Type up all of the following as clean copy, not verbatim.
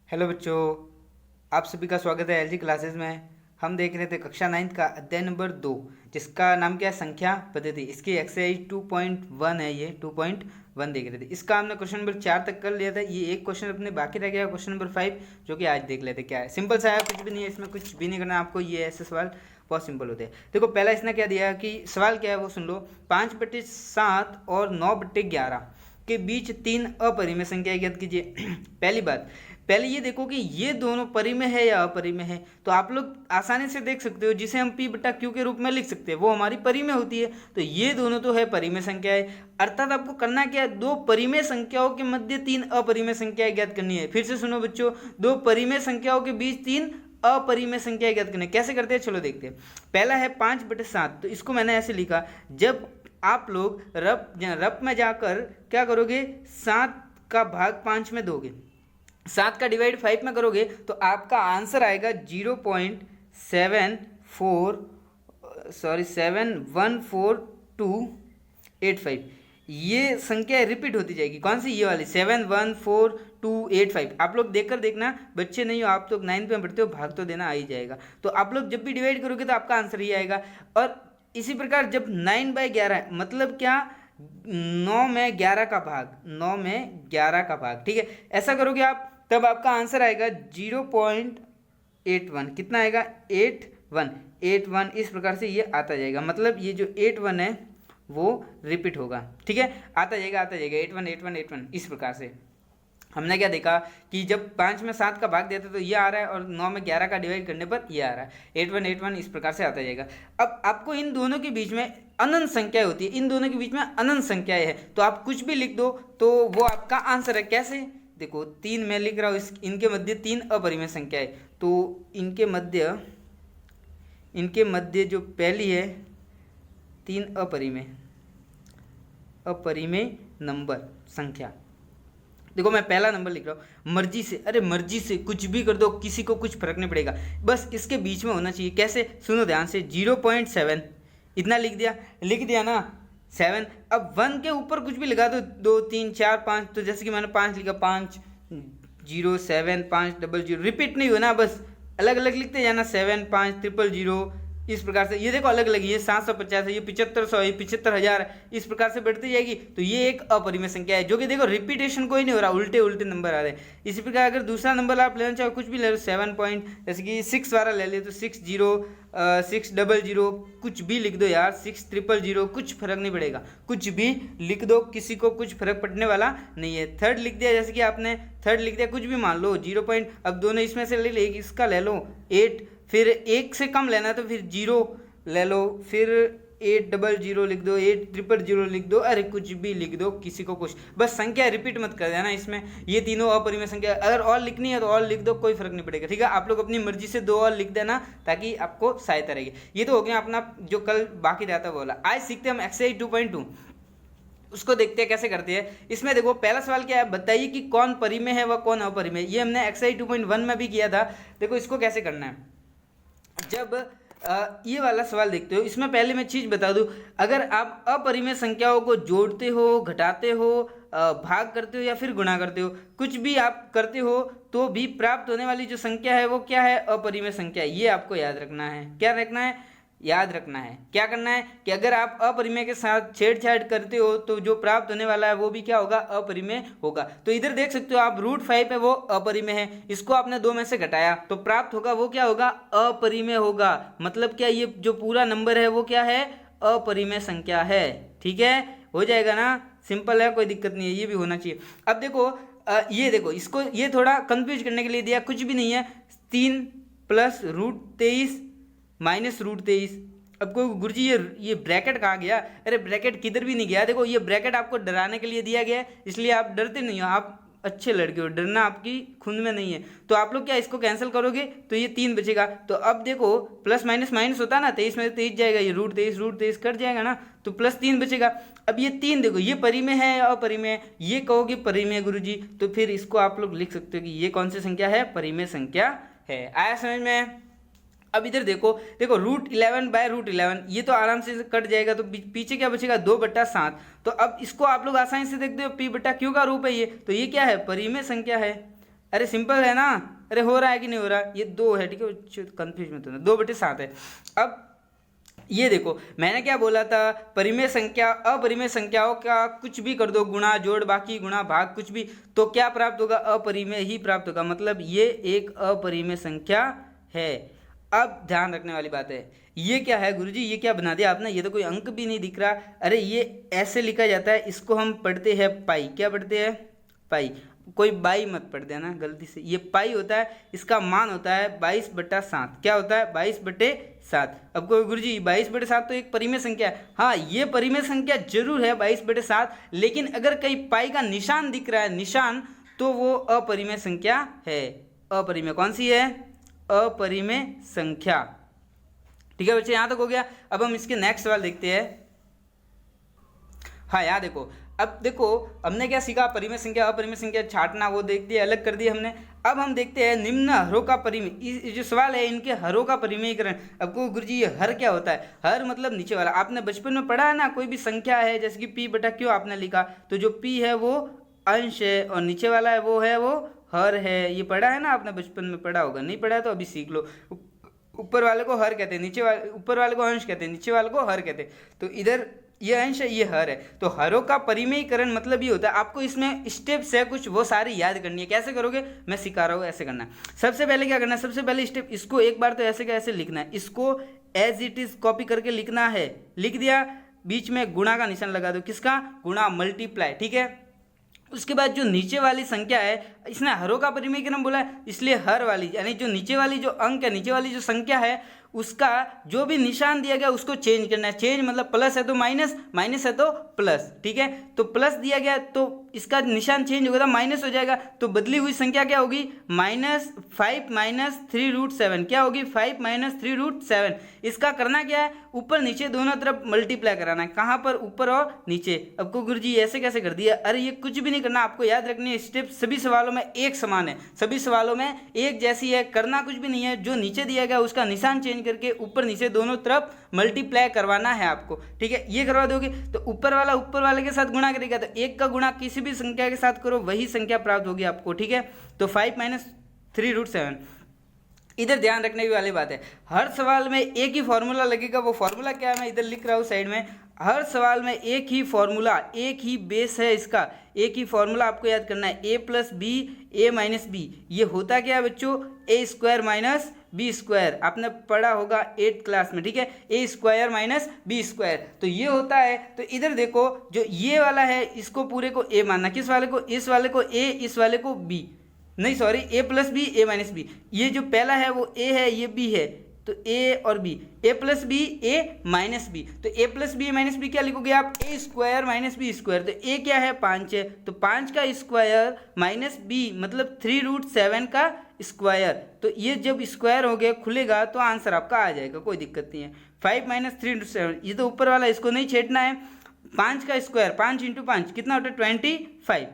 Hello बच्चों, आप सभी का स्वागत है एलजी क्लासेस में। हम देख रहे थे कक्षा 9 का अध्याय नंबर 2, जिसका नाम क्या है, संख्या पद्धति। इसकी एक्सरसाइज 2.1 है, ये 2.1 देख रहे थे। इसका हमने क्वेश्चन नंबर 4 तक कर लिया था। ये एक क्वेश्चन अपने बाकी रह गया, क्वेश्चन नंबर 5, जो कि आज देख लेते क्या है। सिंपल सा है, कुछ भी नहीं है इसमें, कुछ भी नहीं करना आपको। ये ऐसे सवाल बहुत सिंपल होते हैं। देखो पहला इसने क्या दिया कि सवाल क्या है वो सुन लो। 5/7 और 9/11 के बीच 3 अपरिमेय संख्या ज्ञात कीजिए। पहली बात, पहले ये देखो कि ये दोनों परिमेय है या अपरिमेय है। तो आप लोग आसानी से देख सकते हो, जिसे हम p बटा q के रूप में लिख सकते हैं वो हमारी परिमेय होती है। तो ये दोनों तो है परिमेय संख्या है, अर्थात आपको करना क्या है, दो परिमेय संख्याओं के मध्य 3 अपरिमेय संख्याएं ज्ञात करनी है। फिर से सुनो बच्चों, दो परिमेय संख्याओं के बीच 3 अपरिमेय संख्याएं ज्ञात करनी है। कैसे करते हैं चलो देखते हैं। पहला है 5/7, तो इसको मैंने ऐसे लिखा, जब आप लोग रप में जाकर क्या करोगे, 7 का भाग 5 में दोगे, 7 का डिवाइड 5 में करोगे, तो आपका आंसर आएगा 714,285। ये संख्या रिपीट होती जाएगी। कौन सी? ये वाली 714,285। आप लोग देखकर देखना, बच्चे नहीं हो आप तो 9th में पढ़ते हो, भाग तो देना आ ही जाएगा। तो आप लोग जब भी डिवाइड करोगे तो आपका आंसर ये आएगा। और इसी प्रकार जब 9/11 मतलब क्या, 9 में 11 का भाग, 9 में 11 का भाग, ठीक है, ऐसा करोगे आप, तब आपका आंसर आएगा 0.81। कितना आएगा? 81 इस प्रकार से ये आता जाएगा। मतलब ये जो 81 है वो रिपीट होगा, ठीक है, आता जाएगा 81 इस प्रकार से। हमने क्या देखा कि जब 5 में 7 का भाग देते तो ये आ रहा है, और 9 में 11 का डिवाइड करने पर ये आ रहा है, 81 इस प्रकार से आता जाएगा। अब आपको इन दोनों के बीच में अनंत संख्याएं होती है, इन दोनों के बीच में अनंत संख्याएं है, तो आप कुछ भी लिख दो तो वो आपका आंसर है। कैसे? देखो 3 मैं लिख रहा हूँ, इनके मध्य 3 अपरिमेय संख्याएं, तो इनके मध्य जो पहली है 3 अपरिमेय नंबर संख्या। देखो मैं पहला नंबर लिख रहा हूँ, मर्जी से, अरे मर्जी से कुछ भी कर दो, किसी को कुछ फर्क नहीं पड़ेगा, बस इसके बीच में होना चाहिए। कैसे? सुनो ध्यान से, 0.7 इतना लिख दिया ना, 7। अब 1 के ऊपर कुछ भी लगा दो, 2 3 4 5, तो जैसे कि मैंने 5 लिखा, 507 500, रिपीट नहीं हो ना, बस अलग अलग लिखते जाना, 7 5 000 इस प्रकार से। ये देखो अलग अलग, ये 750 है, ये 7500 है, ये 75,000 है, इस प्रकार से बढ़ती जाएगी। तो ये एक अपरिमेय संख्या है, जो कि देखो रिपीटेशन कोई नहीं हो रहा, उल्टे उल्टे नंबर आ रहे हैं। इसी प्रकार अगर दूसरा नंबर आप लेना चाहो, कुछ भी ले लो, 7 पॉइंट, जैसे कि 6 वाला ले ले तो 60 600, कुछ भी लिख दो यार, 6000, कुछ फर्क नहीं पड़ेगा, कुछ भी लिख दो, किसी को कुछ फर्क पड़ने वाला नहीं है। थर्ड लिख दिया, जैसे कि आपने थर्ड लिख दिया, कुछ भी मान लो 0 पॉइंट, अब दोनों इसमें से ले लो, एक इसका ले लो 8, फिर 1 से कम लेना तो फिर 0 ले लो, फिर 800 लिख दो, 8000 लिख दो, अरे कुछ भी लिख दो, किसी को कुछ, बस संख्या रिपीट मत कर देना इसमें। ये तीनों अपरिमेय संख्या, अगर और लिखनी है तो और लिख दो, कोई फर्क नहीं पड़ेगा, ठीक है। आप लोग अपनी मर्जी से 2 और लिख देना, ताकि आपको सहायता रहेगी। ये तो हो गया अपना जो कल बाकी रहता वो वाला। आज सीखते हैं हम एक्सरसाइज 2.2, उसको देखते हैं कैसे करते हैं। इसमें देखो पहला सवाल क्या है, बताइए कि कौन परिमेय है व कौन अपरिमेय। ये हमने एक्सरसाइज 2.1 में भी किया था। देखो इसको कैसे करना है, जब ये वाला सवाल देखते हो, इसमें पहले मैं चीज़ बता दूं, अगर आप अपरिमेय संख्याओं को जोड़ते हो, घटाते हो, भाग करते हो या फिर गुणा करते हो, कुछ भी आप करते हो, तो भी प्राप्त होने वाली जो संख्या है वो क्या है? अपरिमेय संख्या। ये आपको याद रखना है। क्या रखना है? याद रखना है। क्या करना है कि अगर आप अपरिमेय के साथ छेड़छाड़ करते हो तो जो प्राप्त होने वाला है वो भी क्या होगा? अपरिमेय होगा। तो इधर देख सकते हो आप, √5 है वो अपरिमेय है, इसको आपने 2 में से घटाया तो प्राप्त होगा वो क्या होगा? अपरिमेय होगा। मतलब क्या, ये जो पूरा नंबर है वो क्या है? अपरिमेय संख्या है, ठीक है। हो जाएगा ना, सिंपल है, कोई दिक्कत नहीं है, ये भी होना चाहिए। अब देखो ये देखो, इसको ये थोड़ा कंफ्यूज करने के लिए दिया, कुछ भी नहीं है, 3 + √23 - √23। अब कोई गुरुजी ये ब्रैकेट कहाँ गया? अरे ब्रैकेट किधर भी नहीं गया। देखो ये ब्रैकेट आपको डराने के लिए दिया गया है, इसलिए आप डरते नहीं हो, आप अच्छे लड़के हो, डरना आपकी खून में नहीं है। तो आप लोग क्या इसको कैंसिल करोगे तो ये 3 बचेगा। तो अब देखो प्लस माइनस माइनस होता है ना, 23 में 23 जाएगा, ये √23 कट जाएगा ना, तो +3 बचेगा। अब ये 3 देखो, ये परिमेय है या अपरिमेय? ये कहोगे परिमेय गुरुजी, तो फिर इसको आप लोग लिख सकते हो कि ये कौन सी संख्या है? परिमेय संख्या है। आया समझ में? अब इधर देखो √11/√11, ये तो आराम से कट जाएगा, तो पीछे क्या बचेगा? 2/7। तो अब इसको आप लोग आसानी से देखते हो, p/q का रूप है ये, तो ये क्या है? परिमेय संख्या है। अरे सिंपल है ना, अरे हो रहा है कि नहीं हो रहा, ये 2 है, ठीक है, कंफ्यूज मत होना, 2/7 है। अब ये देखो मैंने क्या बोला था, परिमेय संख्या अपरिमेय संख्याओं का कुछ भी कर दो, गुणा जोड़ बाकी गुणा भाग कुछ भी, तो क्या प्राप्त होगा, अपरिमेय ही प्राप्त होगा, मतलब ये एक अपरिमेय संख्या है। अब ध्यान रखने वाली बात है, ये क्या है गुरुजी, ये क्या बना दिया आपने, ये तो कोई अंक भी नहीं दिख रहा, अरे ये ऐसे लिखा जाता है, इसको हम पढ़ते हैं पाई, क्या पढ़ते हैं, पाई, कोई बाई मत पढ़ देना गलती से, ये पाई होता है, इसका मान होता है 22/7, क्या होता है 22/7। अब कोई गुरुजी 22/7 तो एक परिमेय संख्या है, हाँ ये परिमेय संख्या जरूर है 22/7, लेकिन अगर कहीं पाई का निशान दिख रहा है, निशान, तो वो अपरिमेय संख्या है, अपरिमेय कौन सी है, अपरिमेय संख्या। ठीक है बच्चे, यहां तक हो गया। अब हम इसके नेक्स्ट सवाल देखते हैं। हाँ यार देखो, अब देखो हमने क्या सीखा, परिमेय संख्या अपरिमेय संख्या छांटना वो देख दिया, अलग कर दिया हमने। अब हम देखते हैं निम्न हरों का परिमेय, जो सवाल है इनके हरों का परिमेयीकरण। अब को गुरुजी ये हर क्या होता है, हर मतलब नीचे वाला, आपने बचपन में पढ़ा है ना, कोई भी संख्या है जैसे कि p/q आपने लिखा, तो जो p है वो अंश है और नीचे वाला है वो हर है, ये पढ़ा है ना आपने, बचपन में पढ़ा होगा, नहीं पढ़ा है तो अभी सीख लो। ऊपर वाले को हर कहते हैं, नीचे वाले, ऊपर वाले को अंश कहते हैं, नीचे वाले को हर कहते हैं, तो इधर ये अंश है ये हर है। तो हरों का परिमेयीकरण मतलब ये होता है, आपको इसमें स्टेप्स है कुछ, वो सारी याद करनी है। कैसे करोगे, मैं सिखा रहा हूँ, ऐसे करना है। सबसे पहले क्या करना है, सबसे पहले स्टेप, इसको एक बार तो ऐसे का ऐसे लिखना है, इसको एज इट इज कॉपी करके लिखना है, लिख दिया, बीच में गुणा का निशान लगा दो, किसका, गुणा, मल्टीप्लाई, ठीक है। उसके बाद जो नीचे वाली संख्या है, इसने हरों का परिमेयीकरण बोला है, इसलिए हर वाली, यानी जो नीचे वाली जो अंक है, नीचे वाली जो संख्या है, उसका जो भी निशान दिया गया उसको चेंज करना है। चेंज मतलब प्लस है तो माइनस, माइनस है तो प्लस, ठीक है। तो प्लस दिया गया तो इसका निशान चेंज होगा, माइनस हो जाएगा, तो बदली हुई संख्या क्या होगी, -5 - 3√7, क्या होगी, 5 - 3√7। इसका करना क्या है, ऊपर नीचे दोनों तरफ मल्टीप्लाई कराना है, कहाँ पर, ऊपर और नीचे। अब को गुरुजी ऐसे कैसे कर दिया, अरे ये कुछ भी नहीं करना, आपको याद रखनी है, स्टेप सभी सवालों में एक समान है, सभी सवालों में एक जैसी है, करना कुछ भी नहीं है, जो नीचे दिया गया उसका निशान चेंज करके ऊपर नीचे दोनों तरफ मल्टीप्लाई करवाना है आपको, ठीक है। ये करवा दोगे तो ऊपर वाले के साथ गुणा करेगा, तो एक का गुणा किसी भी संख्या के साथ करो, वही संख्या प्राप्त होगी आपको, ठीक है। तो 5 - 3√7। इधर ध्यान रखने वाली बात है, हर सवाल में एक ही फॉर्मूला लगेगा, वो फॉर्मूला क्या है मैं इधर लिख रहा हूँ साइड में। हर सवाल में एक ही फॉर्मूला, एक ही बेस है इसका, एक ही फॉर्मूला आपको याद करना है, a + b a - b। ये होता क्या है बच्चों, a² - b², आपने पढ़ा होगा 8th क्लास में, ठीक है, a² - b²। तो ये होता है, तो इधर देखो जो ये वाला है इसको पूरे को a मानना, किस वाले को, इस वाले को a, इस वाले को b, नहीं sorry, a + b a - b। ये जो पहला है वो a है, ये b है, तो a और b, a + b a - b। तो a + b a - b क्या लिखोगे आप, a² - b²। तो a क्या है, 5 है, तो 5 का स्क्वायर माइनस b मतलब 3√7 का स्क्वायर। तो ये जब स्क्वायर हो गया खुलेगा तो आंसर आपका आ जाएगा, कोई दिक्कत नहीं है। 5 - 3√7, ये तो ऊपर वाला, इसको नहीं छेड़ना है। 5 का स्क्वायर, 5 × 5 कितना होता है, 25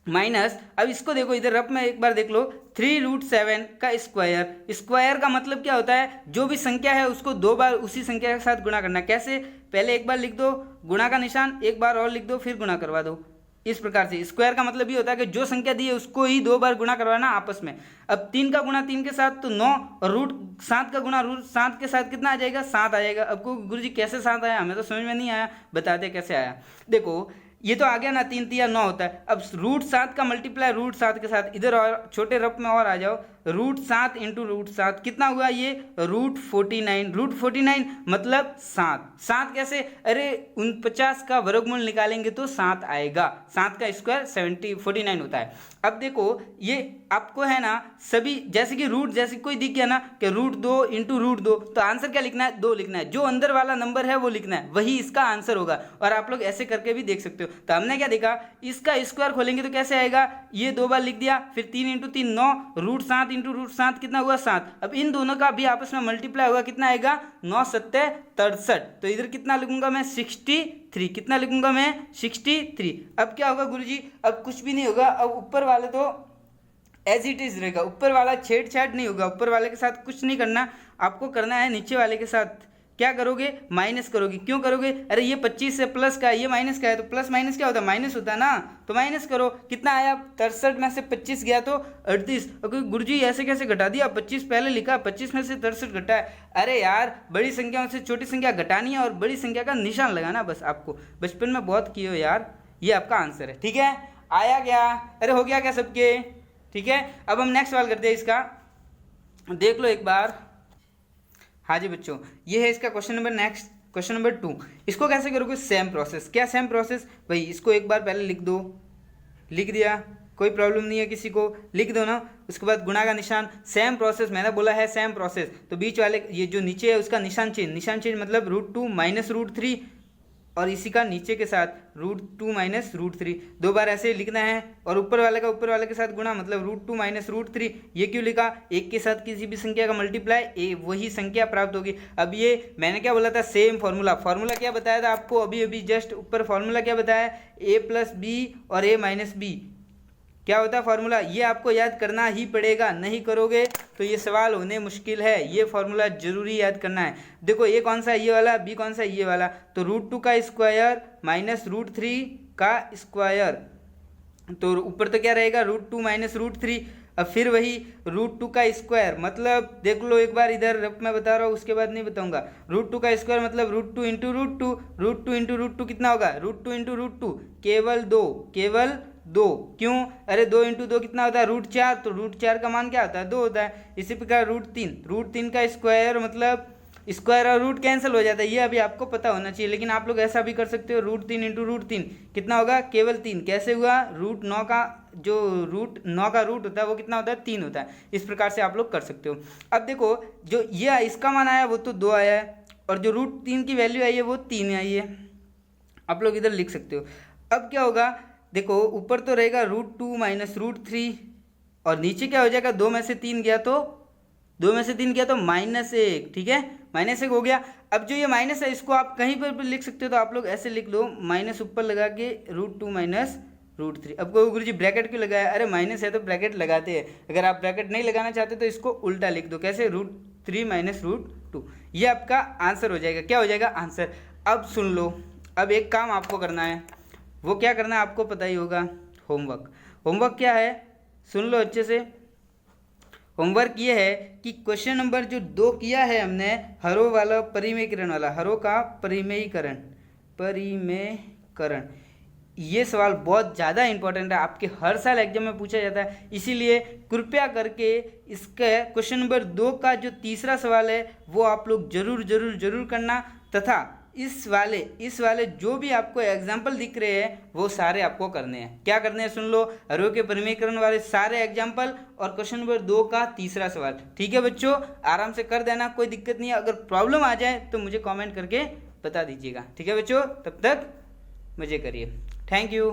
माइनस, अब इसको देखो इधर रफ में एक बार देख लो, 3√7 का स्क्वायर। स्क्वायर का मतलब क्या होता है, जो भी संख्या है उसको 2 बार उसी संख्या के साथ गुणा करना। कैसे, पहले एक बार लिख दो गुणा का निशान, एक बार और लिख दो, फिर गुणा करवा दो, इस प्रकार से। स्क्वायर का मतलब ये होता है कि जो संख्या दी है उसको ही 2 बार गुणा करवाना आपस में। अब 3 का गुणा 3 के साथ तो 9, और √7 का गुणा √7 के साथ कितना आ जाएगा, 7 आ जाएगा। अब को गुरुजी कैसे 7 आया, हमें तो समझ में नहीं आया, बताते कैसे आया। देखो ये तो आ गया ना, 3 × 3 = 9 होता है। अब √7 का मल्टीप्लाई √7 के साथ, इधर और छोटे रफ में और आ जाओ, √7 × √7 कितना हुआ, ये √49। √49 मतलब 7। 7 कैसे, अरे 49 का वर्गमूल निकालेंगे तो 7 आएगा, 7 का स्क्वायर 49 होता है। अब देखो ये आपको है ना, सभी जैसे कि रूट, जैसे कोई दिख गया ना कि √2 × √2, तो आंसर क्या लिखना है, 2 लिखना है। जो अंदर वाला नंबर है वो लिखना है, वही इसका आंसर होगा। और आप लोग ऐसे करके भी देख सकते हो। तो हमने क्या देखा, इसका स्क्वायर खोलेंगे तो कैसे आएगा, ये 2 बार लिख दिया, फिर 3 × 3 9, √7 × √7 कितना हुआ, 7। अब इन दोनों का भी आपस में मल्टीप्लाई होगा, कितना आएगा, 9 × 7 = 63। तो इधर कितना लिखूंगा मैं, 63। कितना लिखूंगा मैं, 63। अब क्या होगा गुरुजी, अब कुछ भी नहीं होगा, अब ऊपर वाले तो एज इट इज रहेगा, ऊपर वाला छेड़छाड़ नहीं होगा, ऊपर वाले के साथ कुछ नहीं करना, आपको करना है नीचे वाले के साथ क्या करोगे, माइनस करोगे। क्यों करोगे, अरे ये 25 से प्लस का है, ये माइनस का है, तो प्लस माइनस क्या होता है, माइनस होता है ना, तो माइनस करो। कितना आया, 63 में से 25 गया तो 38। गुरुजी ऐसे कैसे घटा दिया, 25 पहले लिखा, 25 में से 63 घटा है। अरे यार, बड़ी संख्याओं से छोटी संख्या घटानी है और बड़ी संख्या का निशान लगाना, बस आपको बचपन में बहुत किए हो यार। ये आपका आंसर है, ठीक है, आया क्या, अरे हो गया क्या सबके, ठीक है। अब हम नेक्स्ट सवाल करते हैं, इसका देख लो एक बार। हाँ जी बच्चों, ये है इसका question number, next question number 2। इसको कैसे करोगे, सेम प्रोसेस। क्या सेम प्रोसेस भाई, इसको एक बार पहले लिख दो, लिख दिया, कोई प्रॉब्लम नहीं है किसी को, लिख दो ना। उसके बाद गुणा का निशान, सेम प्रोसेस, मैंने बोला है सेम प्रोसेस, तो बीच वाले ये जो नीचे है उसका निशान चेंज, निशान चेंज मतलब √2 माइनस √3, और इसी का नीचे के साथ √2 माइनस √3, 2 बार ऐसे लिखना है। और ऊपर वाले का ऊपर वाले के साथ गुणा, मतलब √2 माइनस √3। ये क्यों लिखा, एक के साथ किसी भी संख्या का मल्टीप्लाई, वही संख्या प्राप्त होगी। अब ये मैंने क्या बोला था, सेम फॉर्मूला, फॉर्मूला क्या बताया था आपको अभी अभी जस्ट ऊपर, फॉर्मूला क्या बताया, a+b और a-b, क्या होता है फॉर्मूला, ये आपको याद करना ही पड़ेगा, नहीं करोगे तो ये सवाल होने मुश्किल है। ये फॉर्मूला जरूरी याद करना है। देखो ए कौन सा है, ये वाला, बी कौन सा है, ये वाला, तो √2 का स्क्वायर माइनस √3 का स्क्वायर, तो ऊपर तो क्या रहेगा, √2 माइनस √3। अब फिर वही √2 का स्क्वायर, मतलब देख लो एक बार इधर, मैं बता रहा हूँ उसके बाद नहीं बताऊंगा। √2 का स्क्वायर मतलब √2 इंटू √2, √2 इंटू √2 कितना होगा, √2 इंटू √2 केवल 2, केवल 2। क्यों, अरे 2 इंटू 2 कितना होता है, √4, तो √4 का मान क्या होता है, 2 होता है। इसी प्रकार √3 का स्क्वायर मतलब स्क्वायर और रूट कैंसिल हो जाता है, ये अभी आपको पता होना चाहिए। लेकिन आप लोग ऐसा भी कर सकते हो, √3 इंटू √3 कितना होगा, केवल 3। कैसे हुआ, √9 का जो √9 का रूट होता है वो कितना होता है, 3 होता है। इस प्रकार से आप लोग कर सकते हो। अब देखो जो ये इसका मान आया वो तो 2 आया है, और जो √3 की वैल्यू आई है वो 3 आई है, आप लोग इधर लिख सकते हो। अब क्या होगा, देखो ऊपर तो रहेगा √2 माइनस √3, और नीचे क्या हो जाएगा, 2 में से 3 गया तो -1, ठीक है, -1 हो गया। अब जो ये माइनस है इसको आप कहीं पर भी लिख सकते हो, तो आप लोग ऐसे लिख लो, माइनस ऊपर लगा के √2 माइनस √3। अब कोई गुरुजी ब्रैकेट क्यों लगाया, अरे माइनस है तो ब्रैकेट लगाते हैं, अगर आप ब्रैकेट नहीं लगाना चाहते तो इसको उल्टा लिख दो, कैसे, √3 माइनस √2। ये आपका आंसर हो जाएगा, क्या हो जाएगा, आंसर। अब सुन लो, अब एक काम आपको करना है, वो क्या करना है आपको पता ही होगा, होमवर्क क्या है, सुन लो अच्छे से। होमवर्क ये है कि क्वेश्चन नंबर जो 2 किया है हमने, हरों वाला परिमेयीकरण वाला, हरों का परिमेयीकरण, ये सवाल बहुत ज़्यादा इंपॉर्टेंट है, आपके हर साल एग्जाम में पूछा जाता है। इसीलिए कृपया करके इसके क्वेश्चन नंबर 2 का जो तीसरा सवाल है वो आप लोग जरूर करना, तथा इस वाले जो भी आपको एग्जाम्पल दिख रहे हैं वो सारे आपको करने हैं। क्या करने हैं, सुन लो, हरों के परिमेयीकरण वाले सारे एग्जाम्पल और क्वेश्चन नंबर 2 का तीसरा सवाल, ठीक है बच्चों, आराम से कर देना, कोई दिक्कत नहीं है। अगर प्रॉब्लम आ जाए तो मुझे कमेंट करके बता दीजिएगा, ठीक है बच्चों। तब तक मजे करिए, थैंक यू।